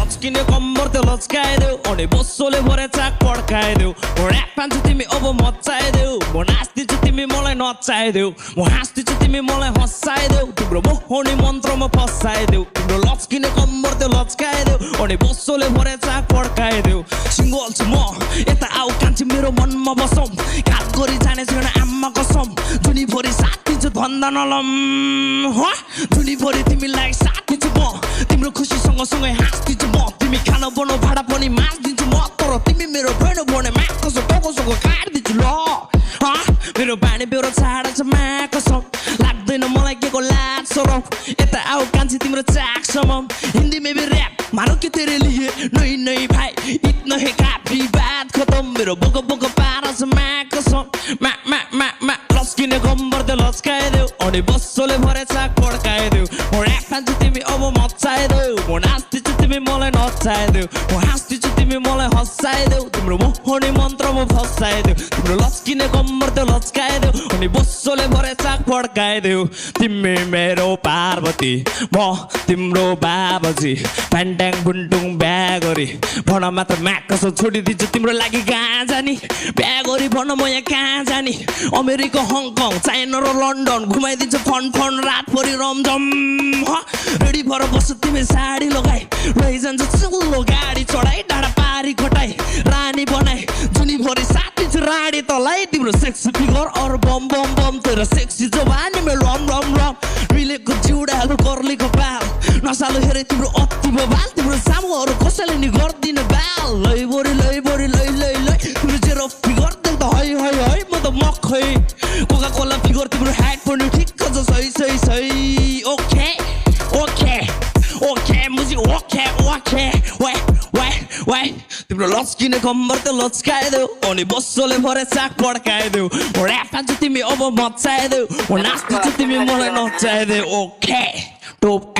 लचकिने कम्बर त्यो लचकाइदेऊ अनि बस्सोले भरे चाक पड्काइदेऊ ऱ्याप पान्छु तिमी अब मचाइदेऊ म नाच्दिन्छु तिमी मलाई नचाइदेऊ म हाँस्दिन्छु तिमी मलाई हँसाइदेऊ तिम्रो मोहनी मन्त्रमा फसाइदेऊ तिम्रो लचकिने कम्बर त्यो लचकाइदेऊ अनि बस्सोले भरे चाक पड्काइदेऊ सिङ्गल छु म यता आऊ कान्छी मेरो मनमा बसौँ घात गरी जाने छैन आम्मा कसम जुनीभरि साथ दिन्छु भन्दा नलम जुनीभरि तिमीलाई साथ दिन्छु म तिम्रो खुसीसँग सँगै हाँस्दिन्छु म तिमी खाना बनाऊ भाडा पनि माझ्दिन्छु म तर तिमी मेरो बहिनो भने माकसो टाउकोसँग काट्दिन्छु ल मेरो बानी बेहोरा छाडा छ माकसम लाग्दैन मलाई के को लाज सरम यता आऊ कान्छी तिम्रो चाकसम हिन्दी में भी रैप मारो कि तेरे लिए नहीं नहीं भाइ इतना है काफी बात खत्म मेरो बोको बोको पारा छ माकसम मा लस्किने कम्बर त्यो लचकाइदेऊ अनि बस्सोले भरे चाक पड्काइदेऊ म ऱ्याप खान्छु तिमी अब मचाइदेऊ म नाच्दिन्छु तिमी मलाई नचाइदेऊ म हाँस्दिन्छु तिमी मलाई हँसाइदेऊ तिम्रो मोहनी मन्त्रमा फसाइदेऊ तिम्रो लस्किने कम्बर त्यो लचकाइदेऊ अनि बस्सोले भरे चाक पड्काइदेऊ तिमी मेरो पार्वती म तिम्रो बाबाजी प्यान्ट्याङ बुन्टुङ बिहा गरी भन मात्र माकसो छोडिदिन्छु तिम्रो लागि कहाँ जाने बिहा गरी भन म यहाँ कहाँ जाने अमेरिका हङकङ चाइना र लन्डन घुमाइदिन्छु फन रातभरि रमझम रेडी भएर बस्छु तिमी साडी लगाई लैजान्छु चुल्लो गाडी चढाई डाँडा पारी खटाई रानी बनाई जुनीभरि साथ दिन्छु राडी तलाई तिम्रो सेक्सी फिगर अरू बम बम बम तेरो सेक्सी जवानी मेरो रम रम रम मिलेको जिउडाहरू कर्लीको बाल नसालो हेरे तिम्रो अति बबाल तिम्रो सामुहरू कसैले नि गर्दिन बाल लै बोरी लै तिम्रो जेरो फिगर देख्दा है म त मखै कोका कोला फिगर तिम्रो ह्याट पनि ठिक छ सही ओके मुजी ओके वाइ तिम्रो लचकिने कम्बर त्यो लचकाइदेऊ अनि बस्सोले भरे चाक पड्काइदेऊ ऱ्याप खान्छु तिमी अब मचाइदेऊ नाच्दिन्छु तिमी मलाई नचाइदेऊ ओके टोप